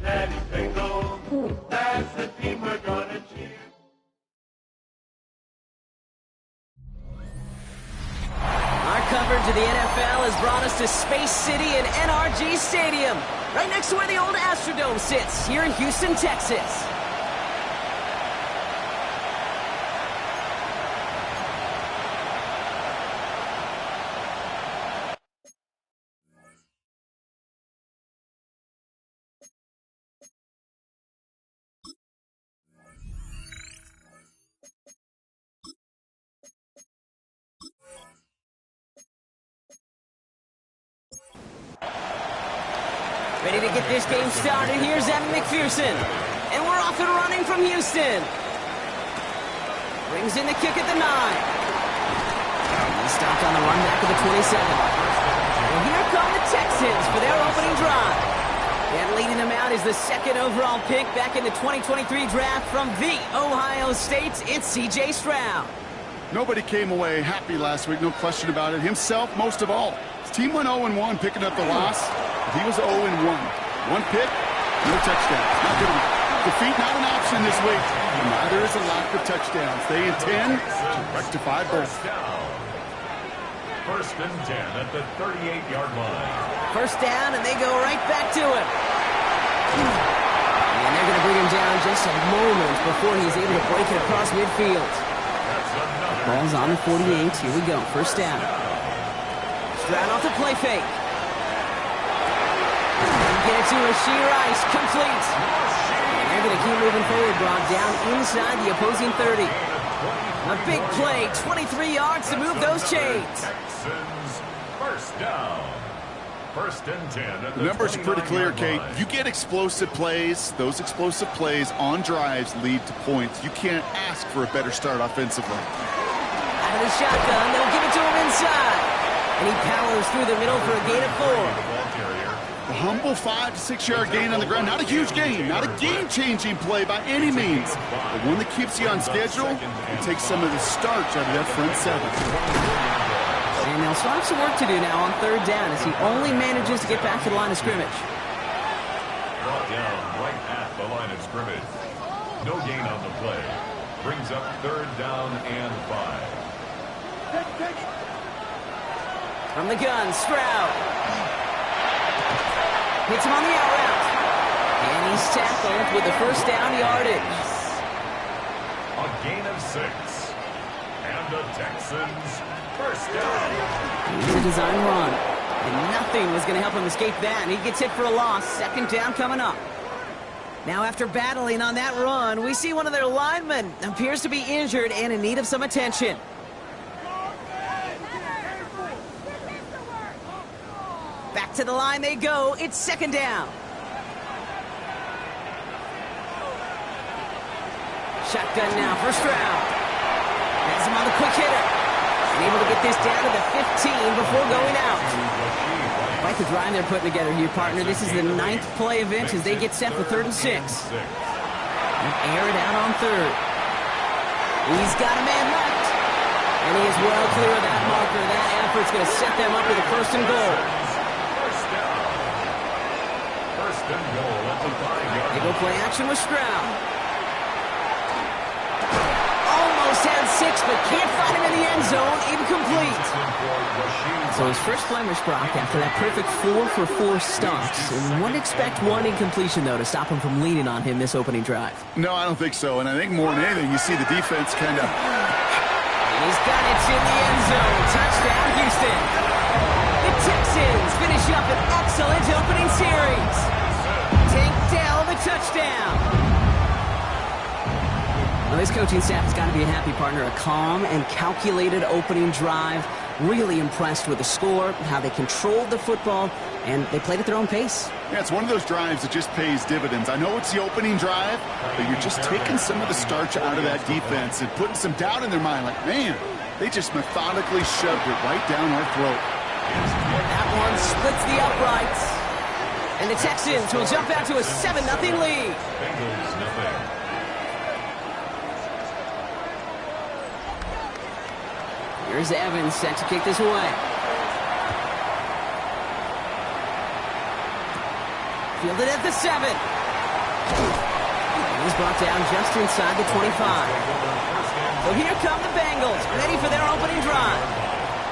Cincinnati Bengals. That's the team we're gonna cheer. Our coverage of the NFL has brought us to Space City and NRG Stadium, right next to where the old Astrodome sits, here in Houston, Texas. Ready to get this game started. Here's Evan McPherson. And we're off and running from Houston. Brings in the kick at the 9. He stopped on the run back to the 27. And here come the Texans for their opening drive. And leading them out is the second overall pick back in the 2023 draft from the Ohio State. It's C.J. Stroud. Nobody came away happy last week, no question about it. Himself, most of all. His team went 0-1, picking up the loss. He was 0-1. One pick, no touchdowns. Not good enough. Defeat not an option this week. And neither is a lack of touchdowns. They intend to rectify both. First and 10 at the 38-yard line. First down, and they go right back to it. And they're going to bring him down just a moment before he's able to break it across midfield. Ball's on the 48. Here we go. First down. Stroud off the play fake. Get it to Rashee Rice. Complete. And they're going to keep moving forward. Brought down inside the opposing 30. A big play. 23 yards to move those chains. Texans, first down. First and 10 at The numbers are pretty clear, Kate. line. You get explosive plays. Those explosive plays on drives lead to points. You can't ask for a better start offensively. Out of the shotgun. They'll give it to him inside. And he powers through the middle for a gain of 4. A humble 5 to 6 yard gain on the ground. Not a huge gain. Not a game-changing play by any means. But one that keeps you on schedule and takes some of the starch out of that front seven. And they'll still have some work to do now on third down as he only manages to get back to the line of scrimmage. Brought down right at the line of scrimmage. No gain on the play. Brings up third down and 5. From the gun, Stroud. Hits him on the out route. And he's tackled with the first down yardage. A gain of 6. And the Texans, first down. He's a design run. And nothing was going to help him escape that. He gets hit for a loss. Second down coming up. Now after battling on that run, we see one of their linemen appears to be injured and in need of some attention. Back to the line they go. It's second down. Shotgun now for Stroud. Has him on the quick hitter. And able to get this down to the 15 before going out. Quite the drive they're putting together here, partner. This is the 9th play of it as they get set for 3rd and 6. And air it out on 3rd. He's got a man left. And he is well clear of that marker. That effort's going to set them up with a 1st and goal. They go play action with Stroud. Almost had 6, but can't find him in the end zone. Incomplete. So his first blemish, Brock, after that perfect 4-for-4 start. And wouldn't expect one incompletion, though, to stop him from leaning on him this opening drive. No, I don't think so. And I think more than anything, you see the defense kind of... He's got it in the end zone. Touchdown, Houston. The Texans finish up an excellent opening series. Tank Dell, the touchdown. Well, this coaching staff has got to be a happy partner. A calm and calculated opening drive. Really impressed with the score, how they controlled the football, and they played at their own pace. Yeah, it's one of those drives that just pays dividends. I know it's the opening drive, but you're just taking some of the starch out of that defense and putting some doubt in their mind. Like, man, they just methodically shoved it right down our throat. That one splits the uprights. And the Texans will jump out to a 7-0 lead. Bengals, nothing. Here's Evans set to kick this away. Fielded at the 7. He's brought down just inside the 25. So here come the Bengals, ready for their opening drive.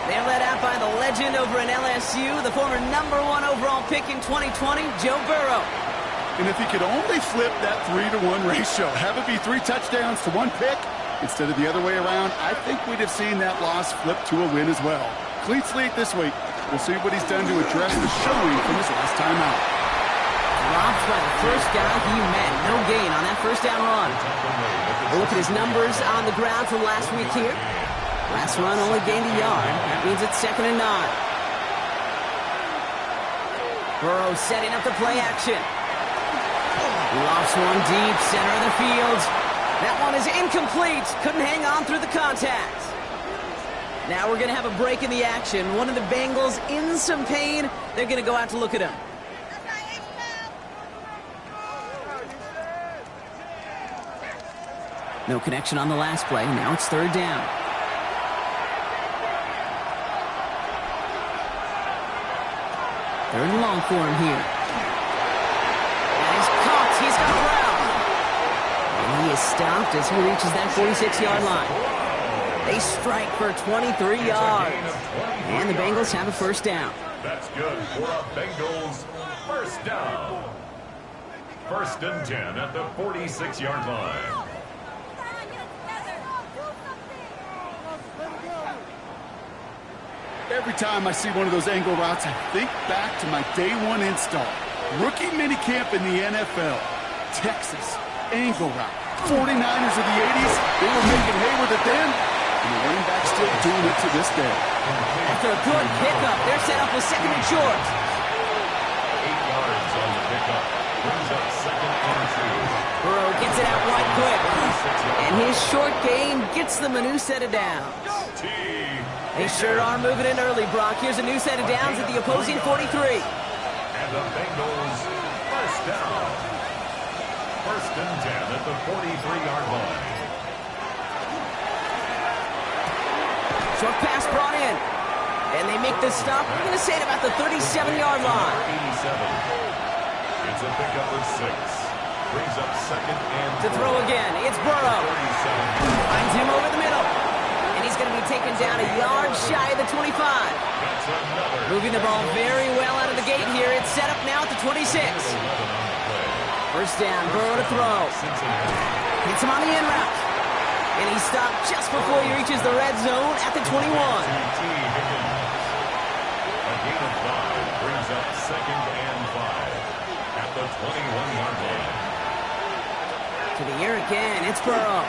They're led out by the legend over in LSU, the former #1 overall pick in 2020, Joe Burrow. And if he could only flip that 3-to-1 ratio, have it be 3 touchdowns to 1 pick instead of the other way around, I think we'd have seen that loss flip to a win as well. Clean slate this week. We'll see what he's done to address the showing from his last time out. Dropped by the first guy he met. No gain on that first down run. We'll look at his numbers on the ground from last week here. Last run only gained a yard. That means it's 2nd and 9. Burrow setting up the play action. Lofts one deep, center of the field. That one is incomplete. Couldn't hang on through the contact. Now we're going to have a break in the action. One of the Bengals in some pain. They're going to go out to look at him. No connection on the last play. Now it's 3rd down. Third and long for him here. And he's caught. He's got ground. And he is stopped as he reaches that 46-yard line. They strike for 23 yards. And the Bengals have a first down. That's good for a Bengals first down. 1st and 10 at the 46-yard line. Every time I see one of those angle routes, I think back to my day 1 install. Rookie minicamp in the NFL. Texas, angle route. 49ers of the 80s, they were making hay with it then, and the running back's still doing it to this day. After a good pickup, they're set up with 2nd and short. 8 yards on the pickup. Brings up 2nd and 2. Burrow gets it out right quick. And his short game gets them a new set of downs. They sure are moving in early, Brock. Here's a new set of downs at the opposing 43. And the Bengals first down. 1st and 10 at the 43-yard line. Short pass brought in. And they make the stop. We're going to say it about the 37-yard line. 87. It's a pickup of 6. Brings up 2nd and 4. To throw again. It's Burrow. Finds him over the middle. And he's going to be taken down a yard shy of the 25. Moving the ball very well out of the gate here. It's set up now at the 26. First down, Burrow to throw. Hits him on the in route. And he stopped just before he reaches the red zone at the 21. A gain of 5 brings up 2nd and 5 at the 21-yard line. To the air again, it's Burrow.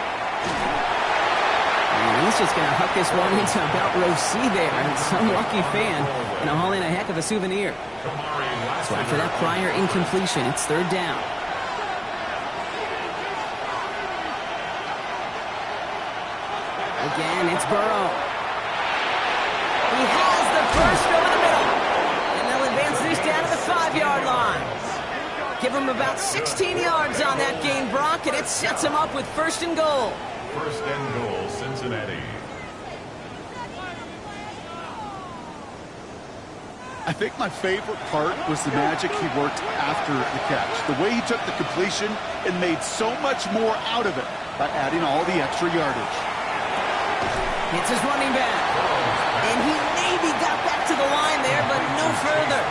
And he's just going to huck this one into about row C there. And some lucky fan going to haul in a heck of a souvenir. So after that prior incompletion, it's 3rd down. Again, it's Burrow. He has the first over the middle. And they'll advance this down to the 5-yard line. Give him about 16 yards on that gain, Brock, and it sets him up with 1st and goal. 1st and goal, Cincinnati. I think my favorite part was the magic he worked after the catch. The way he took the completion and made so much more out of it by adding all the extra yardage. It's his running back. And he maybe got back to the line there, but no further.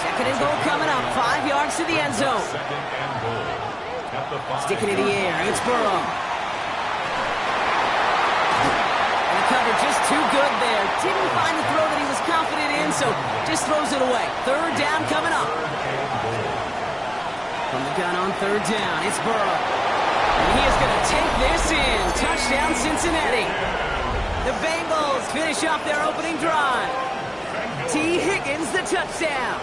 2nd and goal coming up. 5 yards to the end zone. 2nd and goal. At the 5. Sticking in the air. It's Burrow. Cover just too good there. Didn't find the throw that he was confident in, so just throws it away. 3rd down coming up. From the gun on 3rd down, it's Burrow. And he is going to take this in. Touchdown, Cincinnati. The Bengals finish off their opening drive. T. Higgins, the touchdown.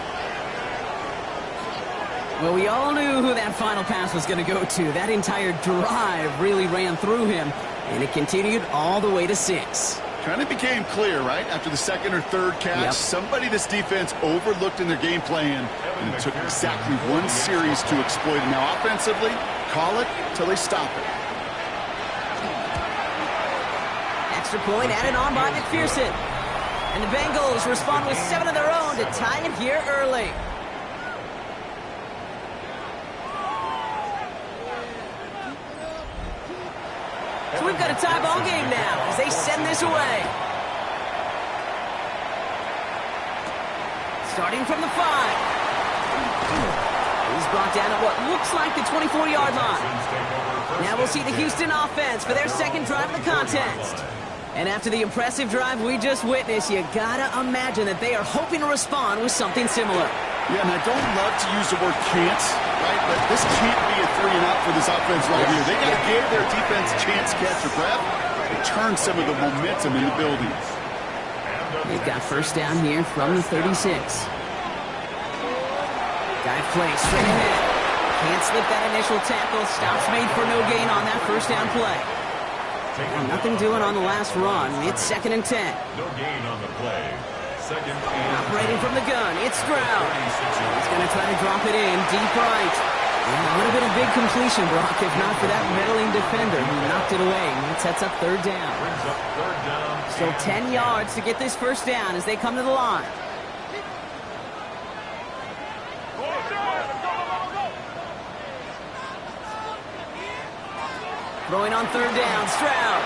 Well, we all knew who that final pass was going to go to. That entire drive really ran through him. And it continued all the way to 6. Kind of became clear, right? After the 2nd or 3rd catch, somebody this defense overlooked in their game plan, and it took exactly 1 series to exploit it. Now, offensively, call it till they stop it. Extra point added on by McPherson. And the Bengals respond with 7 of their own to tie it here early. So we've got a tie ball game now as they send this away. Starting from the 5. He's brought down at what looks like the 24-yard line. Now we'll see the Houston offense for their second drive of the contest. And after the impressive drive we just witnessed, you gotta imagine that they are hoping to respond with something similar. Yeah, and I don't love to use the word can't, right? But this can't be a 3-and-out for this offense right here. They got to give their defense a chance to catch their breath and turn some of the momentum in the building. They've got first down here from the 36. Guy plays straight ahead. Can't slip that initial tackle. Stops made for no gain on that first down play. And nothing doing on the last run. It's 2nd and 10. No gain on the play. Second and Operating from the gun, it's Stroud. He's going to try to drop it in deep right. And it would have been a big completion, Brock, if not for that meddling defender who knocked it away. And it sets up third down. brings up third down. Still 10 yards to get this first down as they come to the line. Throwing on third down, Stroud.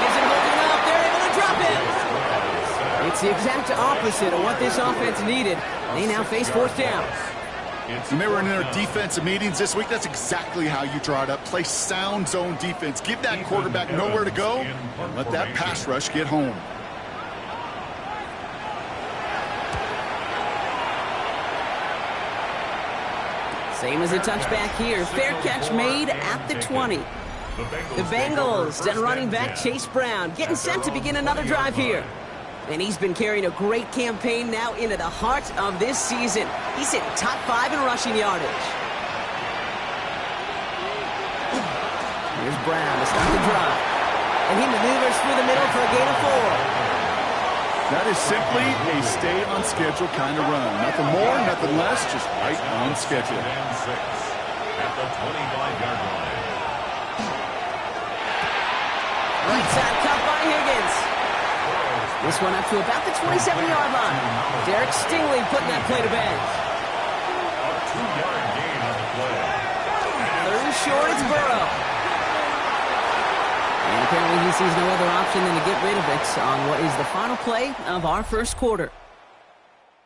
Isn't holding up. They're able to drop it. It's the exact opposite of what this offense needed. They now face fourth down. When they were in their defensive meetings this week, that's exactly how you draw it up. Play sound zone defense. Give that quarterback nowhere to go and let that pass rush get home. Same as a touchback here. Fair catch made at the 20. The Bengals done running back Chase Brown getting set to begin another drive here. And he's been carrying a great campaign now into the heart of this season. He's hitting top 5 in rushing yardage. Here's Brown to start the drive. And he maneuvers through the middle for a gain of 4. That is simply a stay-on-schedule kind of run. Nothing more, nothing less, just right on schedule. And 6 at the 25-yard line. Right side cut by Higgins. This one up to about the 27-yard line. Derek Stingley putting that play to bed. A 2-yard gain on the play. Third and short, it's Burrow. And apparently he sees no other option than to get rid of it on what is the final play of our first quarter.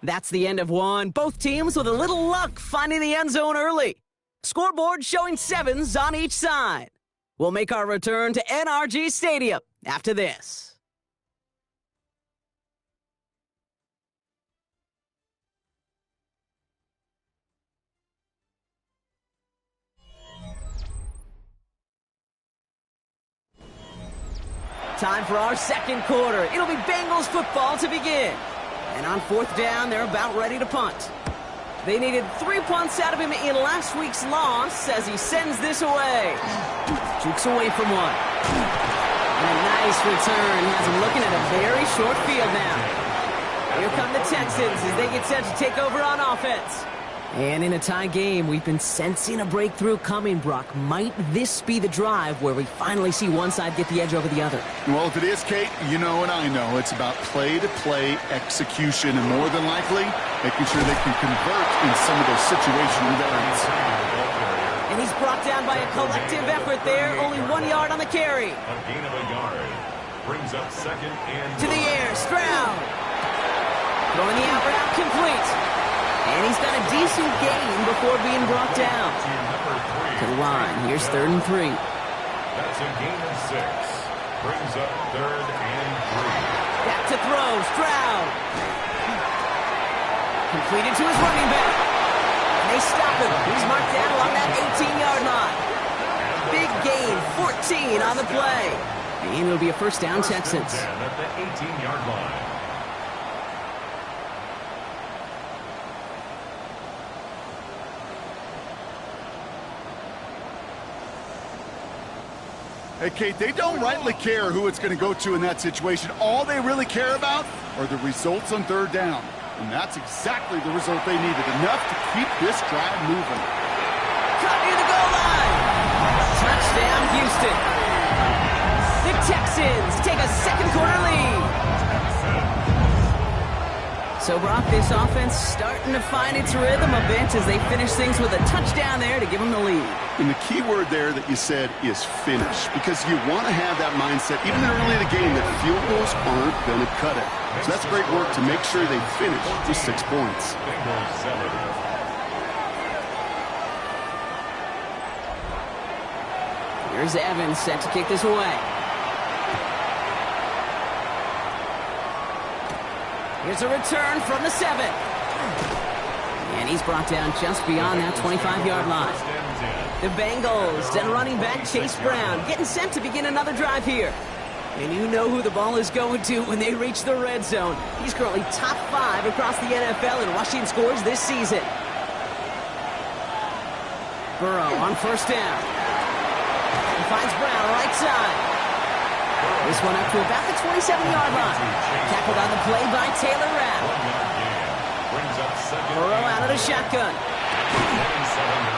That's the end of one. Both teams with a little luck finding the end zone early. Scoreboard showing 7s on each side. We'll make our return to NRG Stadium after this. Time for our second quarter. It'll be Bengals football to begin. And on fourth down, they're about ready to punt. They needed 3 punts out of him in last week's loss as he sends this away. Jukes away from one. And a nice return has him looking at a very short field now. Here come the Texans as they get set to take over on offense. And in a tie game, we've been sensing a breakthrough coming, Brock. Might this be the drive where we finally see one side get the edge over the other? Well, if it is, Kate, you know and I know it's about play-to-play execution and more than likely making sure they can convert in some of those situational downs. And he's brought down by a collective effort there. Only 1 yard on the carry. A gain of a yard. Brings up second and To the air, Stroud. Throwing the out route complete. And he's got a decent gain before being brought down. To the line. Here's 3rd and 3. That's a gain of 6. Brings up 3rd and 3. Back to throw. Stroud. Completed to his running back. And they stop him. He's marked down along that 18-yard line. Big gain. 14 on the play. And it'll be a first down, Texans. At the 18-yard line. Hey, Kate, they don't rightly care who it's going to go to in that situation. All they really care about are the results on third down. And that's exactly the result they needed. Enough to keep this drive moving. Cut near the goal line. Touchdown, Houston. The Texans take a second quarter lead. So, Brock, this offense starting to find its rhythm a bit as they finish things with a touchdown there to give them the lead. And the key word there that you said is finish, because you want to have that mindset, even early in the game, that field goals aren't going to cut it. So that's great work to make sure they finish with 6 points. Here's Evans set to kick this away. Here's a return from the 7. And he's brought down just beyond that 25-yard line. The Bengals and running back Chase Brown getting set to begin another drive here. And you know who the ball is going to when they reach the red zone. He's currently top 5 across the NFL in rushing scores this season. Burrow on first down. He finds Brown right side. This one up to about the 27-yard line. Tackled on the play by Taylor Rapp. Burrow out of the shotgun.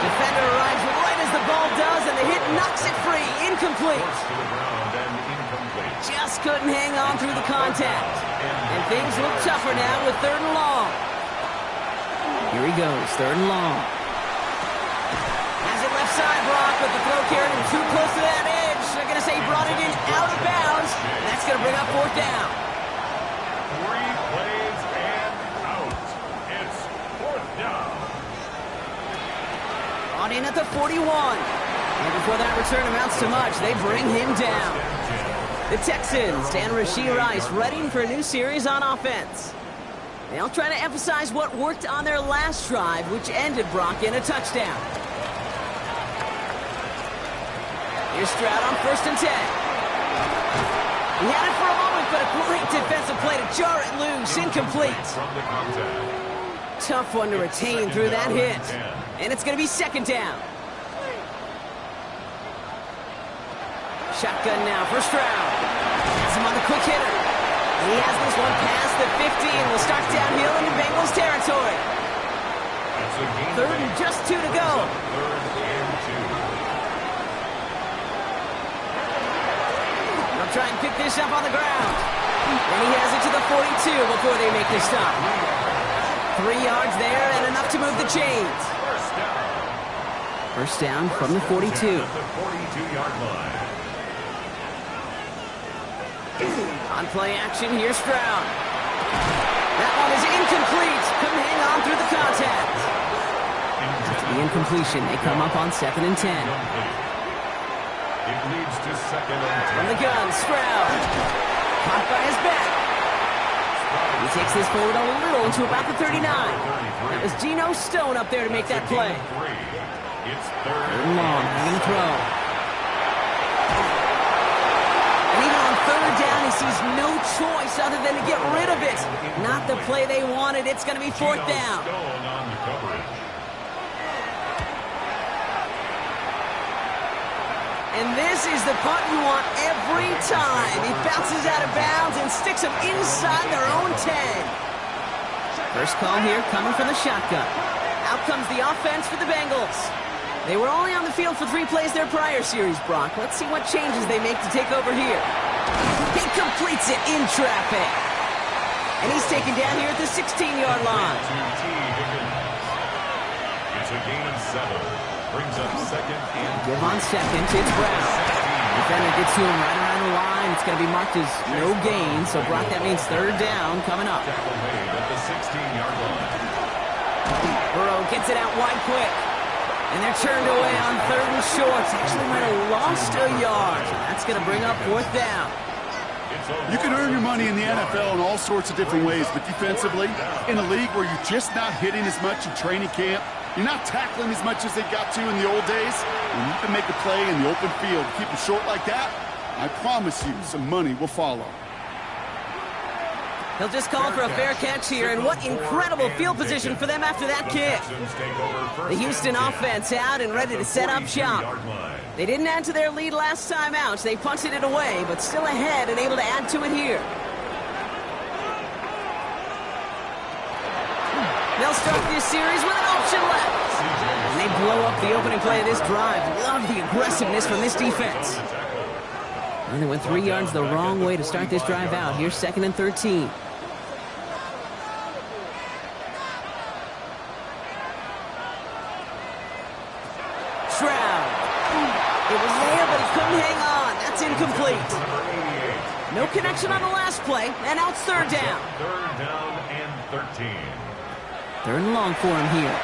Defender arrives right as the ball does, and the hit knocks it free. Incomplete. Just couldn't hang on through the contact. And things look tougher now with 3rd and long. Here he goes, 3rd and long. Has it left side, Brock, but the throw carried him too close to that edge. They're going to say he brought it in out of bounds. And that's going to bring up 4th down. 3 plays and out. It's 4th down. On in at the 41. And before that return amounts to much, they bring him down. The Texans and Rashee Rice readying for a new series on offense. They'll try to emphasize what worked on their last drive, which ended Brock in a touchdown. Here's Stroud on 1st and 10. He had it for a moment, but a great defensive play to jar it loose. Incomplete. Tough one to retain through that hit. And it's going to be 2nd down. Shotgun now for Stroud. Has him on the quick hitter. He has this one past the 50 and will start downhill into Bengals territory. 3rd and just 2 to go. They'll try and pick this up on the ground. And he has it to the 42 before they make the stop. 3 yards there and enough to move the chains. First down from the 42. 42-yard line. On play action, here's Stroud. That one is incomplete. Couldn't hang on through the contact. After the incompletion, they come up on 2nd and 10. It leads to 2nd and 10. From the gun, Stroud. Caught by his back. He takes this forward a little into about the 39. That was Geno Stone up there to make that play. It's 3rd and long, having to throw. And even on 3rd down, he sees no choice other than to get rid of it. Not the play they wanted. It's going to be 4th down. Stone on the coverage. And this is the punt you want every time. He bounces out of bounds and sticks them inside their own 10. First call here coming from the shotgun. Out comes the offense for the Bengals. They were only on the field for 3 plays their prior series, Brock. Let's see what changes they make to take over here. He completes it in traffic. And he's taken down here at the 16-yard line. It's a gain of 7. Brings up 2nd and Give on 2nd, it's Brown. Defender gets to him right around the line. It's going to be marked as no gain. So, Brock, that means 3rd down coming up. tackle made at the 16-yard line. Burrow gets it out wide quick. And they're turned away on 3rd and short. Actually might have lost a yard. That's going to bring up 4th down. You can earn your money in the NFL in all sorts of different ways, but defensively, in a league where you're just not hitting as much in training camp, you're not tackling as much as they got to in the old days, and you can make a play in the open field. Keep it short like that, I promise you some money will follow. He'll just call for a fair catch here, and what incredible field position for them after that kick. The Houston offense out and ready to set up shop. They didn't add to their lead last time out. They punted it away, but still ahead and able to add to it here. They'll start this series with an option left. And they blow up the opening play of this drive. Love the aggressiveness from this defense. And they went 3 yards the wrong way to start this drive out. Here's 2nd and 13. incomplete. No connection on the last play, and now it's third down. Third down and 13. Third and long for him here.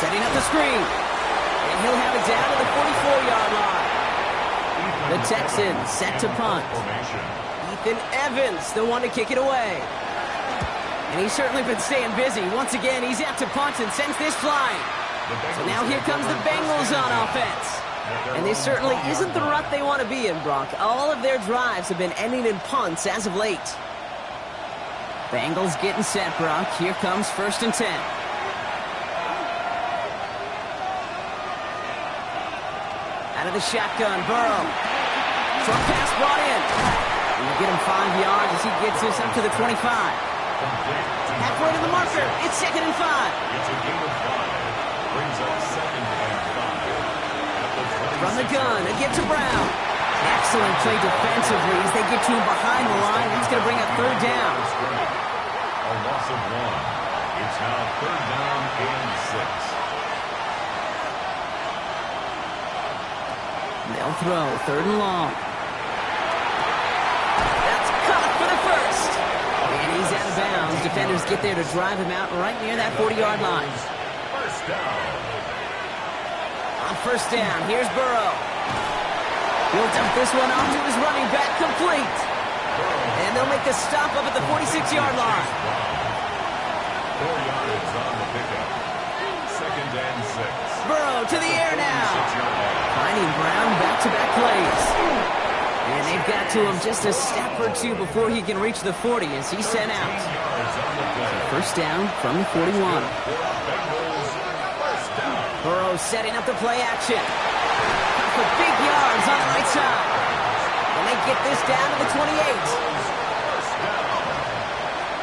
Setting up the screen. And he'll have it down to the 44-yard line. The Texans set to punt. Ethan Evans, the one to kick it away. And he's certainly been staying busy. Once again, he's out to punt and sends this flying. So now here comes the Bengals on offense. And this certainly isn't the rut they want to be in, Brock. All of their drives have been ending in punts as of late. Bengals getting set, Brock. Here comes 1st and 10. Out of the shotgun, Burrow. Short pass brought in. And we'll get him 5 yards as he gets this up to the 25. Halfway to the marker. It's 2nd and 5. It's a game of 5. Brings up 2nd and 5. From the gun, it gets to Brown. Excellent play defensively as they get to him behind the line. It's going to bring up third down. A loss of 1. It's now third down and 6. They'll throw third and long. That's caught for the first. And he's out of bounds. Defenders get there to drive him out right near that 40-yard line. First down. On first down, here's Burrow. He'll dump this one off to his running back, complete. And they'll make the stop up at the 46-yard line. 4 yards on the pickup. 2nd and 6. Burrow to the air now. Finding Brown back-to-back plays. And they've got to him just a step or two before he can reach the 40 as he's sent out. First down from the 41. Burrow setting up the play action. For big yards on the right side. And they get this down to the 28.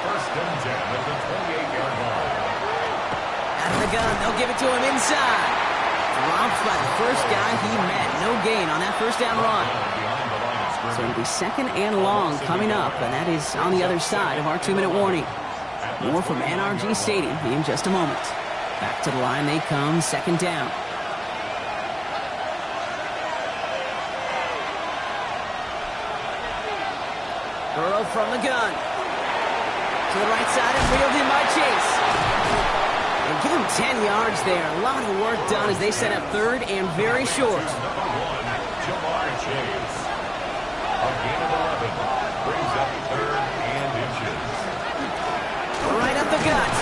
First and 10 at the 28-yard line. Out of the gun, they'll give it to him inside. Dropped by the first guy he met. No gain on that first down run. So it'll be 2nd and long coming up, and that is on the other side of our 2-minute warning. More from NRG Stadium in just a moment. Back to the line they come, 2nd down. Burrow from the gun. To the right side and wheeled in by Chase. And give him 10 yards there. A lot of work done as they set up third and very short. Chase. A gain of 11. Brings up third and inches. Right up the gut.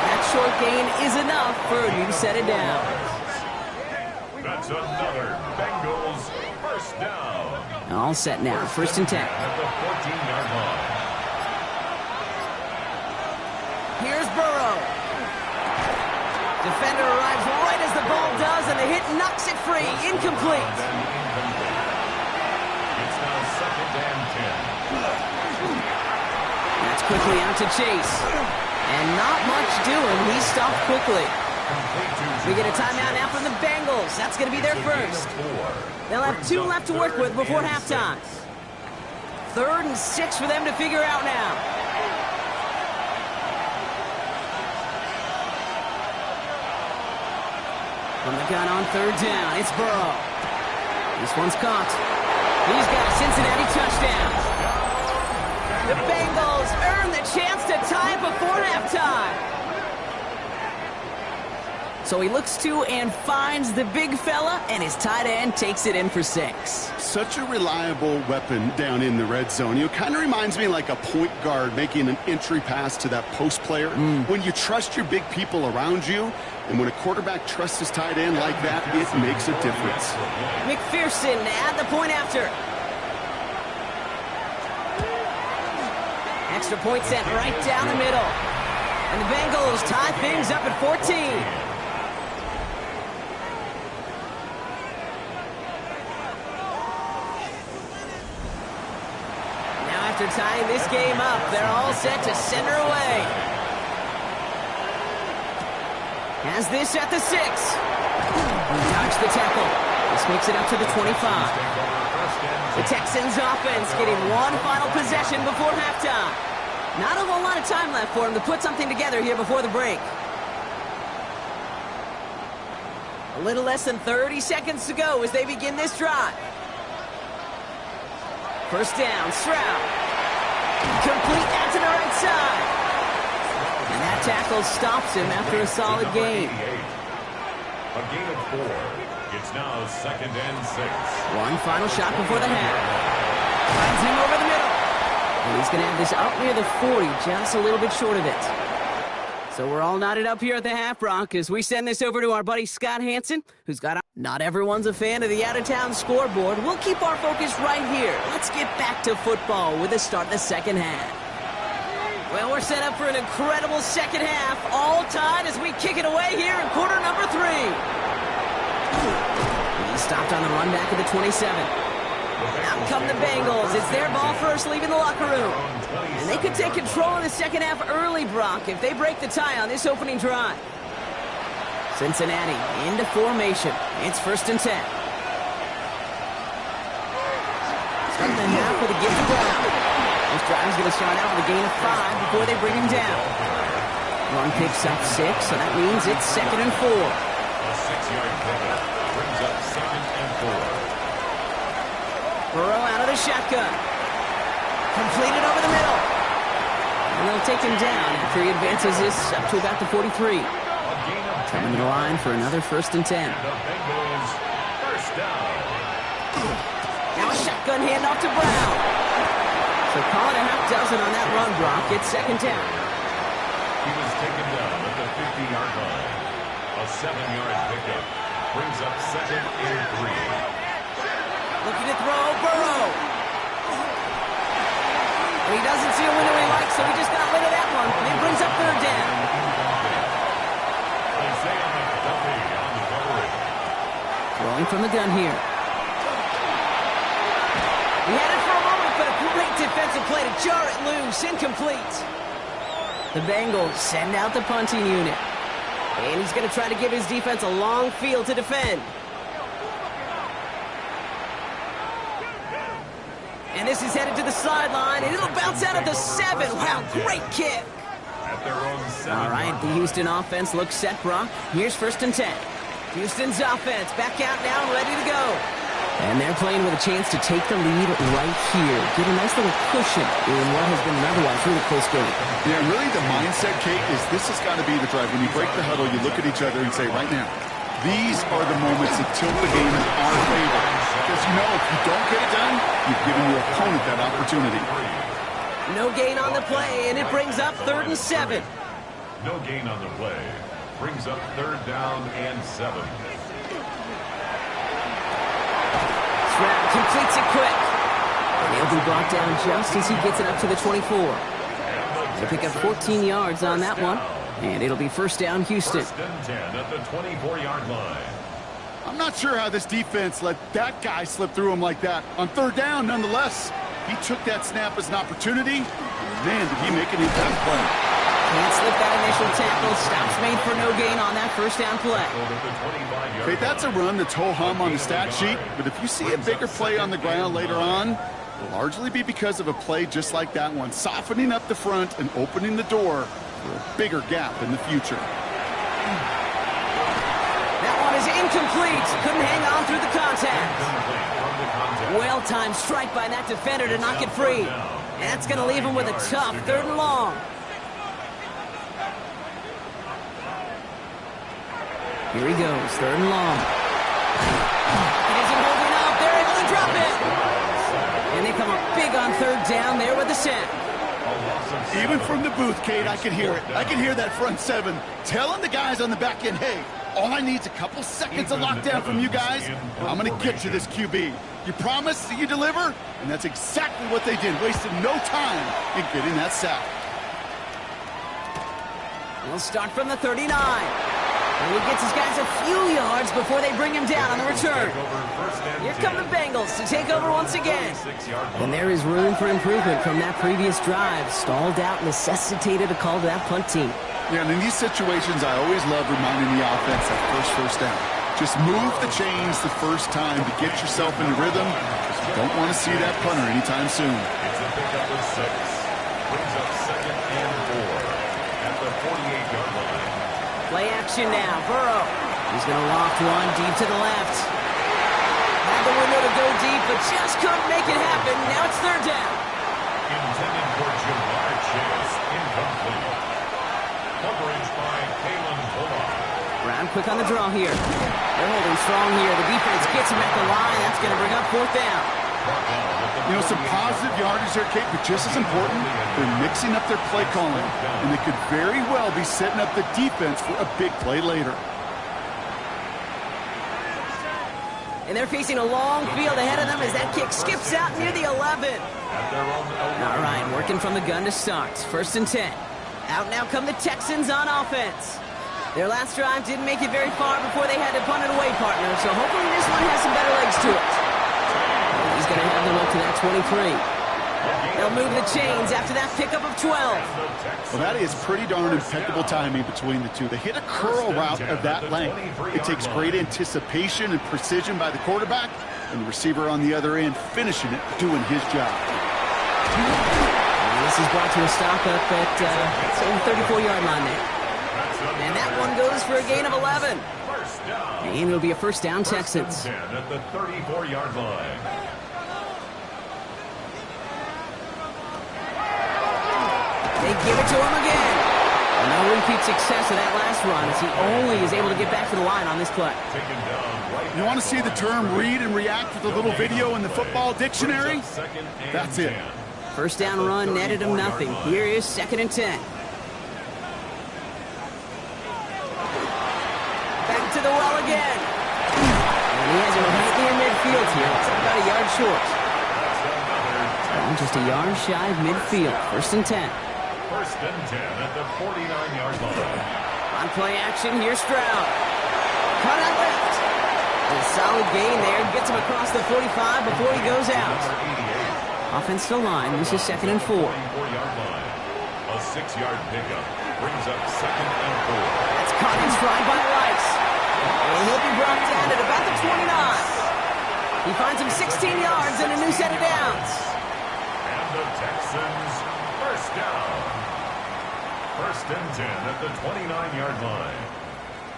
That short gain is enough for a new set of downs. That's another Bengals first down. All set now. 1st and 10. At the 14-yard line. Here's Burrow. Defender arrives right as the ball does, and the hit knocks it free. Incomplete. It's now 2nd and 10. That's quickly out to Chase. And not much doing. He stopped quickly. We get a timeout now from the Bengals. That's going to be their first. They'll have 2 left to work with before halftime. 3rd and 6 for them to figure out now. From the gun on third down, it's Burrow. This one's caught. He's got a Cincinnati touchdown. The Bengals earn the chance to tie it before halftime. So he looks to and finds the big fella, and his tight end takes it in for 6. Such a reliable weapon down in the red zone. You know, kind of reminds me like a point guard making an entry pass to that post player. When you trust your big people around you, and when a quarterback trusts his tight end like that, it makes a difference. McPherson at the point after. Extra point set right down the middle. And the Bengals tie things up at 14. After tying this game up, they're all set to center away. Has this at the 6. Dodged the tackle. This makes it up to the 25. The Texans offense getting one final possession before halftime. Not a whole lot of time left for them to put something together here before the break. A little less than 30 seconds to go as they begin this drive. First down, Stroud. Complete out to the right side. And that tackle stops him after a solid gain. A gain of 4. It's now 2nd and 6. One final shot before the half. Finds him over the middle. And he's going to have this up near the 40, just a little bit short of it. So we're all knotted up here at the half, Brock, as we send this over to our buddy Scott Hansen, who's got... Not everyone's a fan of the out-of-town scoreboard. We'll keep our focus right here. Let's get back to football with the start of the second half. Well, we're set up for an incredible second half, all tied as we kick it away here in quarter number 3. He stopped on the run back at the 27. Out come the Bengals. It's their ball first, leaving the locker room. And they could take control in the second half early, Brock, if they break the tie on this opening drive. Cincinnati into formation. It's 1st and 10. Starting the half with a give to Brown. This drive's going to start out with a gain of 5 before they bring him down. Run picks up 6, so that means it's 2nd and 4. A 6-yard pickup brings up 2nd and 4. Burrow out of the shotgun. Completed over the middle. And they'll take him down after he advances this up to about the 43. Coming to the line for another 1st and 10. The Bengals first down. Now a shotgun handoff to Brown. So call it a half dozen on that run, Brock. It's 2nd down. He was taken down at the 50-yard line. A 7-yard pickup brings up 2nd and 3. Looking to throw, Burrow. But he doesn't see a window he likes, so he just got rid of that one. And it brings up 3rd down. Throwing from the gun here. He had it for a moment, but a great defensive play to jar it loose. Incomplete. The Bengals send out the punting unit. And he's going to try to give his defense a long field to defend. And this is headed to the sideline, and it'll bounce out at the 7. Wow, great kick. At their own 7. All right, the Houston offense looks set, Brock. Here's 1st and 10. Houston's offense back out now, ready to go. And they're playing with a chance to take the lead right here. Get a nice little cushion in what has been an otherwise really close game. Yeah, really the mindset, Kate, is this has got to be the drive. When you break the huddle, you look at each other and say, right now, these are the moments that tilt the game in our favor. Because you know, if you don't get it done, you've given your opponent that opportunity. No gain on the play, and it brings up 3rd and 7. No gain on the play. Brings up 3rd down and 7. Stroud completes it quick. And he'll be brought down just as he gets it up to the 24. They pick up 14 yards on that one. And it'll be 1st down, Houston. 1st and 10 at the 24-yard line. I'm not sure how this defense let that guy slip through him like that. On 3rd down, nonetheless, he took that snap as an opportunity. Man, did he make an impact play. Can't slip that initial tackle. Stops made for no gain on that 1st down play. Okay, that's a run that's ho-hum on the stat sheet, but if you see a bigger play on the ground later on, it'll largely be because of a play just like that one, softening up the front and opening the door for a bigger gap in the future. That one is incomplete. Couldn't hang on through the contact. Well-timed strike by that defender to knock it free. And that's going to leave him with a tough 3rd and long. Here he goes, 3rd and long. It isn't holding up. They're able to drop it. And they come up big on 3rd down there with the sack. Even from the booth, Kate, I can hear it. I can hear that front 7 telling the guys on the back end, hey, all I need is a couple seconds of lockdown from you guys, and I'm going to get to this QB. You promise that you deliver? And that's exactly what they did. Wasted no time in getting that sack. We'll start from the 39. And he gets his guys a few yards before they bring him down on the return. Here come the Bengals to take over once again. And there is room for improvement from that previous drive. Stalled out, necessitated a call to that punt team. Yeah, and in these situations, I always love reminding the offense that first down. Just move the chains the first time to get yourself in the rhythm. You don't want to see that punter anytime soon. It's a pickup of 6. Brings up 2nd and 4 at the 48-yard line. Play action now. Burrow. He's going to loft one deep to the left. That the window to go deep, but just couldn't make it happen. Now it's third down. Intended for Jamar Chase. Incomplete. Coverage by Kalen Bullock. Brown quick on the draw here. They're holding strong here. The defense gets him at the line. That's going to bring up fourth down. You know, some positive yardage there, Kate, but just as important, they're mixing up their play calling, and they could very well be setting up the defense for a big play later. And they're facing a long field ahead of them as that kick skips out near the 11. All right, working from the gun to start. First and 10. Out now come the Texans on offense. Their last drive didn't make it very far before they had to punt it away, partner, so hopefully this one has some better legs to it. He's going to have them up to that 23. They'll move the chains after that pickup of 12. Well, that is pretty darn impeccable timing between the two. They hit a curl route of that length. It takes great anticipation and precision by the quarterback, and the receiver on the other end finishing it, doing his job. And this is brought to a stop up at the 34-yard line there. And that one goes for a gain of 11. And it'll be a first down, Texans. At the 34-yard line. They give it to him again. And no repeat success of that last run as he only is able to get back to the line on this play. You want to see the term read and react with a little video in the football dictionary? That's it. First down run netted him nothing. Here is second and 10. Back to the well again. And he has it right near midfield here. It's about a yard short. Well, just a yard shy of midfield. First and 10. First and 10 at the 49-yard line. On play action, here's Stroud. Cut out left. A solid gain there. Gets him across the 45 before he goes out. Offensive line. This is second and 4. 4-yard line. A 6-yard pickup brings up second and 4. That's caught in stride by Rice. And he'll be brought down at about the 29. He finds him 16 yards and a new set of downs. And the Texans first down. First and 10 at the 29-yard line.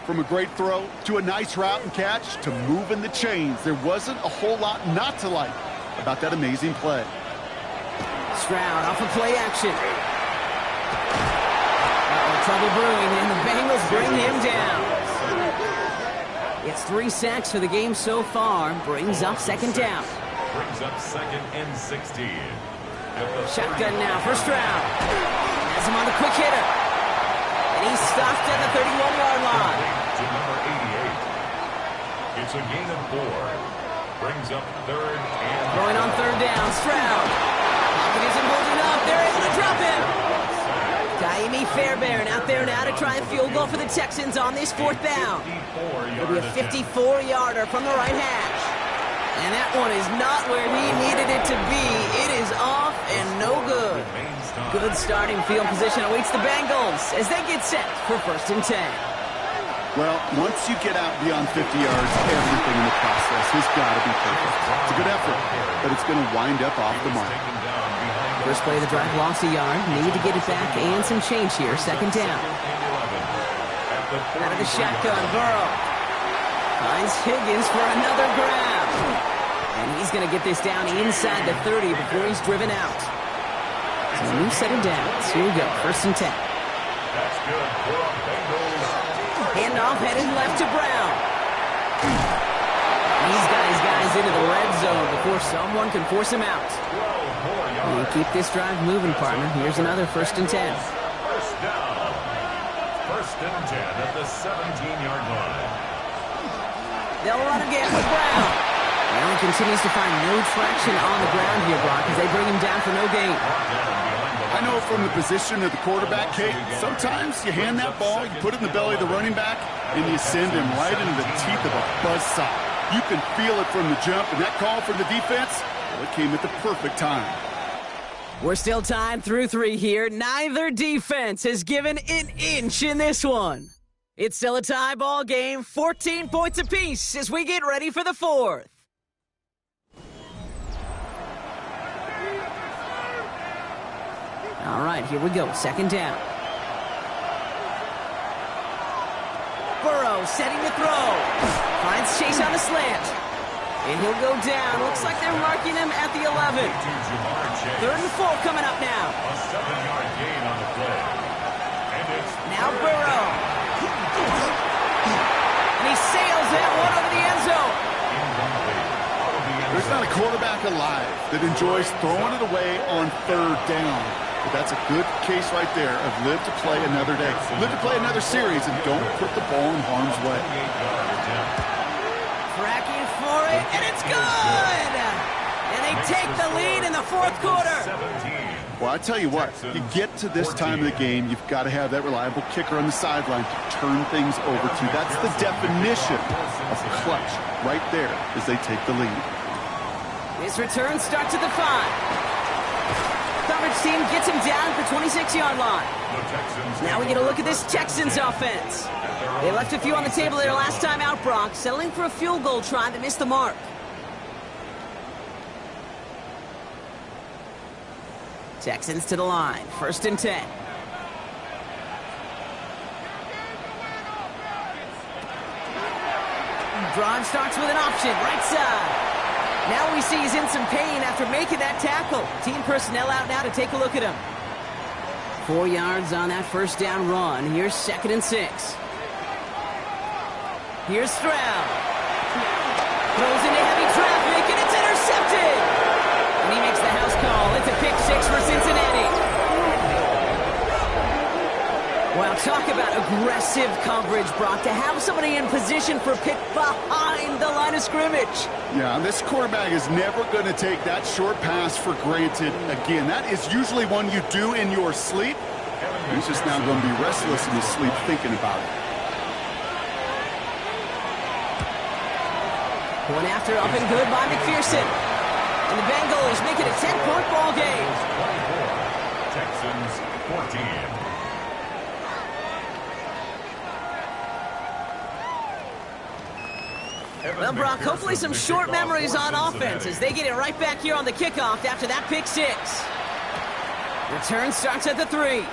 From a great throw to a nice route and catch to moving the chains, there wasn't a whole lot not to like about that amazing play. Stroud off of play action. Trouble brewing, and the Bengals bring him down. It's 3 sacks for the game so far. Brings up second down. Brings up second and 16. Shotgun now for Stroud. Has him on the quick hitter. And he's stopped at the 31-yard line. To number 88. It's a gain of 4. Brings up third and... Going on third down, Stroud. Pocket isn't holding up. They're able to drop him. Taimi Fairbairn out there now to try a field goal for the Texans on this fourth down. It'll be a 54-yarder from the right hash. And that one is not where he needed it to be. It is off and no good. Good starting field position awaits the Bengals as they get set for first and 10. Well, once you get out beyond 50 yards, everything in the process has got to be perfect. It's a good effort, but it's going to wind up off the mark. First play of the drive lost a yard. Need to get it back and some change here. Second down. Out of the shotgun, Burrow. Finds Higgins for another grab. And he's going to get this down inside the 30 before he's driven out. So a new set of downs. Here we go. First and 10. That's good for a Bengals. Handoff headed left to Brown. He's got his guys into the red zone before someone can force him out. You keep this drive moving, partner. Here's another first and 10. First down. First and 10 at the 17-yard line. They'll run again with Brown. Brown continues to find no traction on the ground here, Brock, as they bring him down for no gain. I know from the position of the quarterback, Kate, sometimes you hand that ball, you put it in the belly of the running back, and you send him right into the teeth of a buzzsaw. You can feel it from the jump, and that call from the defense, well, it came at the perfect time. We're still tied through 3 here. Neither defense has given an inch in this one. It's still a tie ball game, 14 points apiece as we get ready for the 4th. All right, here we go. Second down. Burrow setting to throw. Finds Chase on the slant. And he'll go down. Looks like they're marking him at the 11. 3rd and 4 coming up now. A 7-yard gain on the play. And it's now Burrow. And he sails that one over the end zone. There's not a quarterback alive that enjoys throwing it away on 3rd down. But that's a good case right there of live to play another day. Live to play another series and don't put the ball in harm's way. Tracking for it, and it's good! And they take the lead in the 4th quarter. Well, I tell you what, you get to this time of the game, you've got to have that reliable kicker on the sideline to turn things over to. That's the definition of clutch right there as they take the lead. This return starts at the 5. Coverage team gets him down at the 26-yard line. Now we get a look at this Texans offense. They left a few on the table there last time out, Brock, settling for a field goal try that missed the mark. Texans to the line, 1st and 10. Drive starts with an option, right side. Now we see he's in some pain after making that tackle. Team personnel out now to take a look at him. 4 yards on that 1st down run. Here's 2nd and 6. Here's Stroud. Throws into heavy traffic, and it's intercepted. And he makes the house call. It's a pick 6 for Cincinnati. Well, talk about aggressive coverage, Brock. To have somebody in position for a pick behind the line of scrimmage. Yeah, this quarterback is never going to take that short pass for granted again. That is usually one you do in your sleep. He's just now going to be restless in his sleep thinking about it. One after up and good by McPherson. And the Bengals make it a 10-point ball game. 24, Texans 14. Well, Brock, hopefully some short memories on offense as they get it right back here on the kickoff after that pick 6. Return starts at the 3.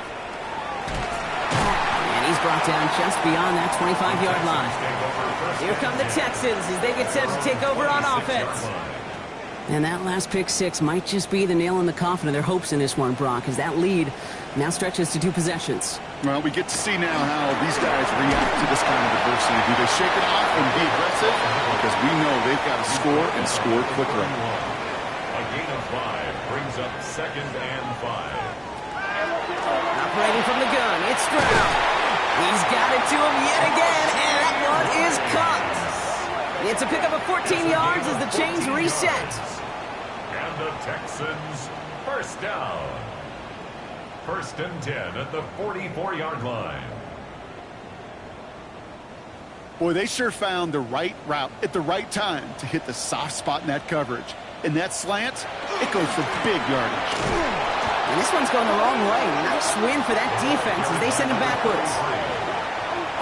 And he's brought down just beyond that 25-yard line. Here come the Texans as they get set to take over on offense. And that last pick 6 might just be the nail in the coffin of their hopes in this one, Brock, as that lead now stretches to 2 possessions. Well, we get to see now how these guys react to this kind of adversity. Do they shake it off and be aggressive? Because we know they've got to score and score quickly. A gain of 5 brings up 2nd and 5. Operating from the gun, it's Stroud. He's got it to him yet again, and that one is caught. It's a pickup of 14 yards as the chains reset. And the Texans, 1st down. 1st and 10 at the 44-yard line. Boy, they sure found the right route at the right time to hit the soft spot in that coverage. And that slant, it goes for big yardage. And this one's going the wrong way. Nice win for that defense as they send him backwards.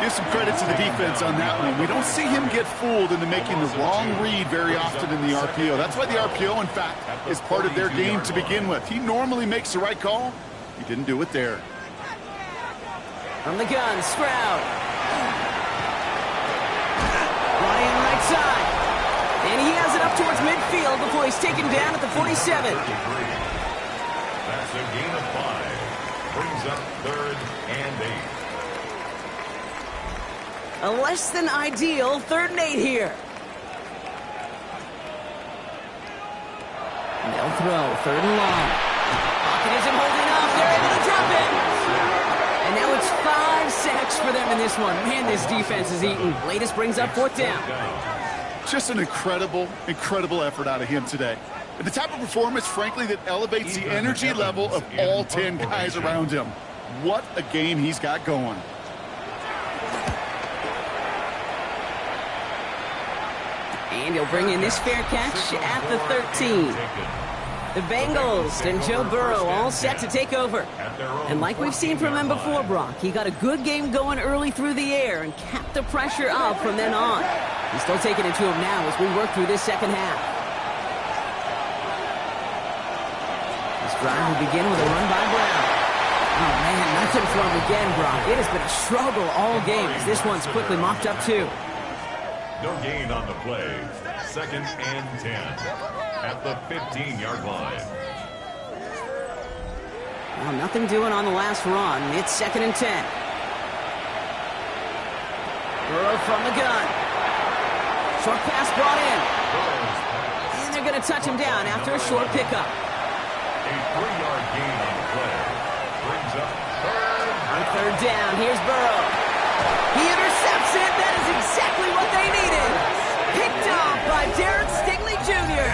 Give some credit to the defense on that one. We don't see him get fooled into making the wrong read very often in the RPO. That's why the RPO, in fact, is part of their game to begin with. He normally makes the right call. He didn't do it there. From the gun, Stroud. Ryan right side. And he has it up towards midfield before he's taken down at the 47. That's a gain of 5. Brings up 3rd and 8. A less than ideal 3rd and 8 here. They'll throw 3rd and long. Pocket isn't holding up. They're able to drop it. And now it's 5 sacks for them in this one. Man, this defense is eating. Latest brings up 4th down. Just an incredible, incredible effort out of him today. And the type of performance, frankly, that elevates the energy level of all 10 guys around him. What a game he's got going. And he'll bring in this fair catch at the 13. The Bengals and Joe Burrow all set to take over. And like we've seen from him before, Brock, he got a good game going early through the air and kept the pressure up from then on. He's still taking it to him now as we work through this 2nd half. This drive will begin with a run by Brown. Oh, man, nothing from him again, Brock. It has been a struggle all game as this one's quickly mopped up, too. No gain on the play. 2nd and 10 at the 15-yard line. Well, nothing doing on the last run. It's 2nd and 10. Burrow from the gun. Short pass brought in. And they're going to touch him down after a short pickup. A 3-yard gain on the play. Brings up On 3rd down, here's Burrow. He intercepts it. That is exactly what they needed. Picked off by Derek Stingley Jr.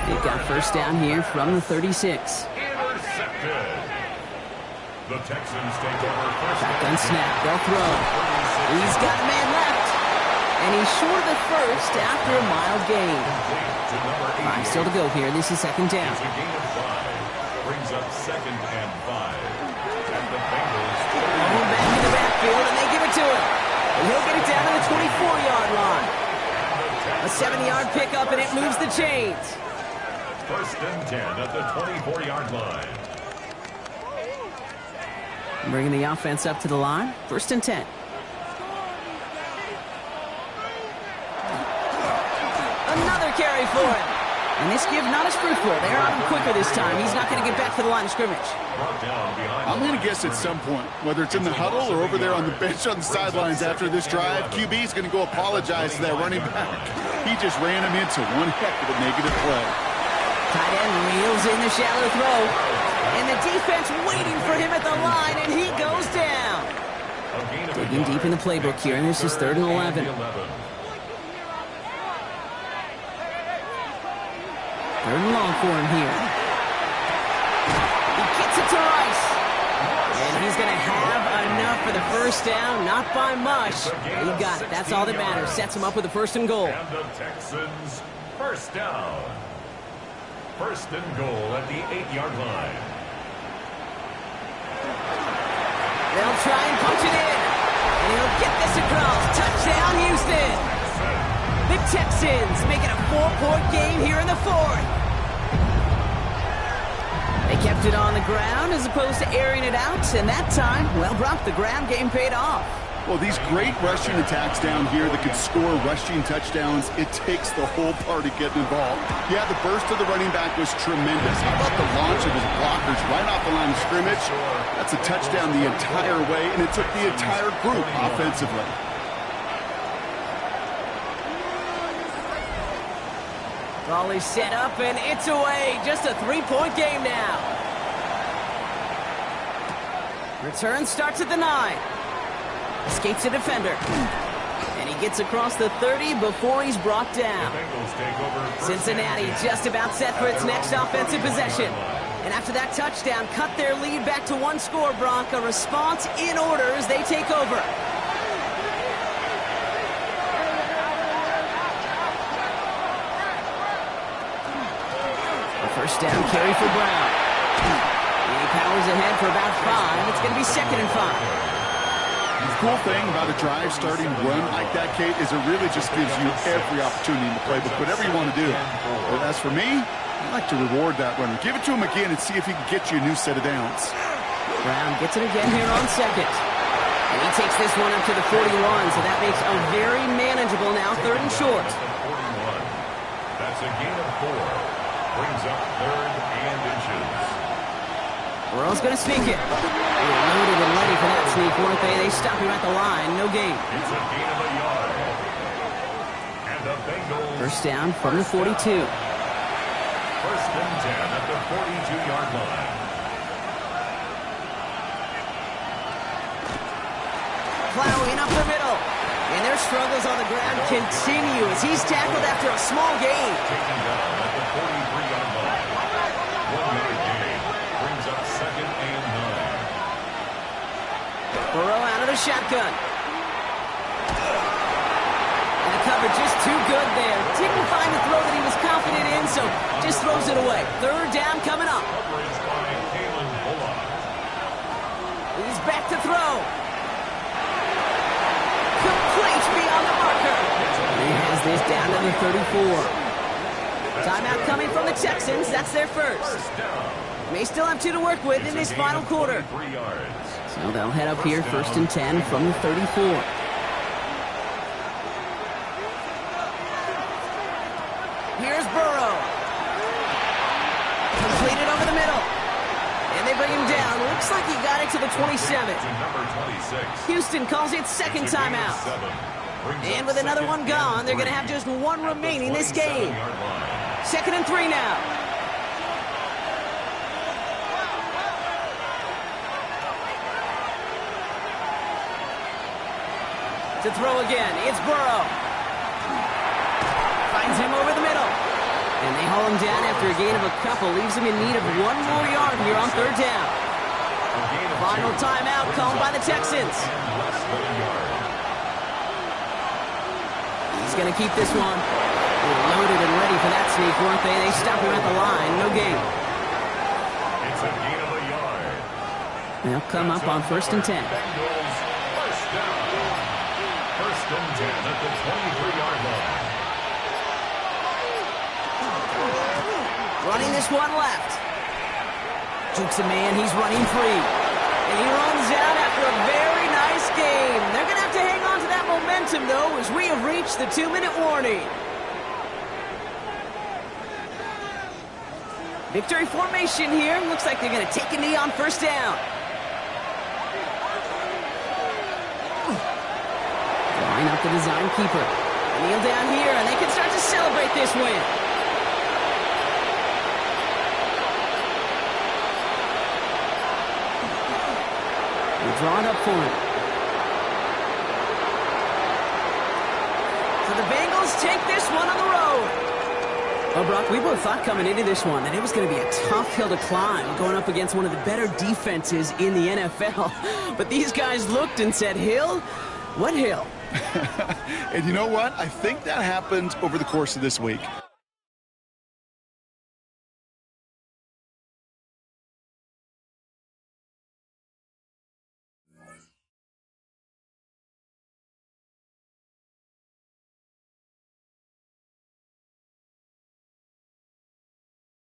They've got 1st down here from the 36. intercepted. The Texans take over 1st. Shotgun snap. They'll throw. He's got a man left. And he's short of the 1st after a mild gain. 5 still to go here. This is 2nd down. It's a gain of 5. Brings up 2nd and 5. At the Bengals. Going back in the backfield, and they give it to him. And he'll get it down to the 24-yard line. A 7-yard pickup, and it moves the chains. 1st and 10 at the 24-yard line. Bringing the offense up to the line. 1st and 10. Another carry for him. And this give not as fruitful. They're on him quicker this time. He's not going to get back to the line of scrimmage. I'm going to guess at some point, whether it's in the huddle or over there on the bench on the sidelines after this drive, QB is going to go apologize to that running back. He just ran him into one heck of a negative play. Tight end reels in the shallow throw. And the defense waiting for him at the line, and he goes down. Digging deep in the playbook here, and this is 3rd and 11. 3rd and long for him here. He gets it to Rice. And he's going to have enough for the 1st down. Not by much. He got it. That's all that matters. Sets him up with a 1st and goal. And the Texans 1st down. 1st and goal at the 8-yard line. They'll try and punch it in. And he'll get this across. Touchdown, Houston. The Texans make it a 4-point game here in the 4th. They kept it on the ground as opposed to airing it out. And that time, well, Brock, the ground game paid off. Well, these great rushing attacks down here that can score rushing touchdowns, it takes the whole party getting involved. Yeah, the burst of the running back was tremendous. How about the launch of his blockers right off the line of scrimmage? That's a touchdown the entire way, and it took the entire group offensively. Ball is set up, and it's away. Just a 3-point game now. Return starts at the 9. Escapes a defender. And he gets across the 30 before he's brought down. Cincinnati just about set for its next offensive possession. And after that touchdown, cut their lead back to 1 score, Brock. A response in order as they take over. A 1st down carry for Brown. He powers ahead for about 5. It's going to be 2nd and 5. The cool thing about a drive starting run like that, Kate, is it really just gives you every opportunity in the playbook, whatever you want to do. But as for me, I like to reward that runner. Give it to him again and see if he can get you a new set of downs. Brown gets it again here on 2nd. And he takes this one up to the 41, so that makes a very manageable now 3rd and short. That's a gain of 4. Brings up 3rd and inches. Burrow's going to sneak it. They were loaded and ready for that sneak, weren't they? They stop him at the line. No gain. It's a gain of a yard. And the Bengals. 1st down from the 42. 1st and 10 at the 42-yard line. Plowing up the middle. And their struggles on the ground continue as he's tackled after a small gain. Taken down at the 43-yard line. 1-yard gain. Brings up 2nd and 9. Burrow out of the shotgun. And the cover just too good there. Didn't find the throw that he was confident in, so just throws it away. 3rd down coming up. Coverage by Kalen Bullock. He's back to throw. Complete beyond the marker. He has this down to the 34. Timeout coming from the Texans. That's their 1st. May still have 2 to work with in this final quarter. So they'll head up here 1st and 10 from the 34. Here's Burrow. Completed over the middle. And they bring him down. Looks like he got it to the 27. Number 26. Houston calls it second timeout. And with another one gone, they're going to have just one remaining this game. 2nd and 3 now. To throw again, it's Burrow. Finds him over the middle. And they haul him down after a gain of a couple. Leaves him in need of one more yard here on 3rd down. Final timeout called by the Texans. He's going to keep this one. They're loaded and ready for that sneak, weren't they? They stop him at the line. No gain. It's a gain of a yard. They'll come up on 1st and 10. Bengals, first down. 1st and 10 at the 23-yard line. Running this one left. Jukes a man. He's running free. And he runs out after a very nice game. They're going to have to hang on to that momentum, though, as we have reached the 2-minute warning. Victory formation here. Looks like they're going to take a knee on 1st down. Drawing up the design keeper. Kneel down here, and they can start to celebrate this win. They're drawing up for him. So the Bengals take this one on the road. Well, Brock, we both thought coming into this one that it was going to be a tough hill to climb, going up against one of the better defenses in the NFL. But these guys looked and said, Hill? What hill? And you know what? I think that happened over the course of this week.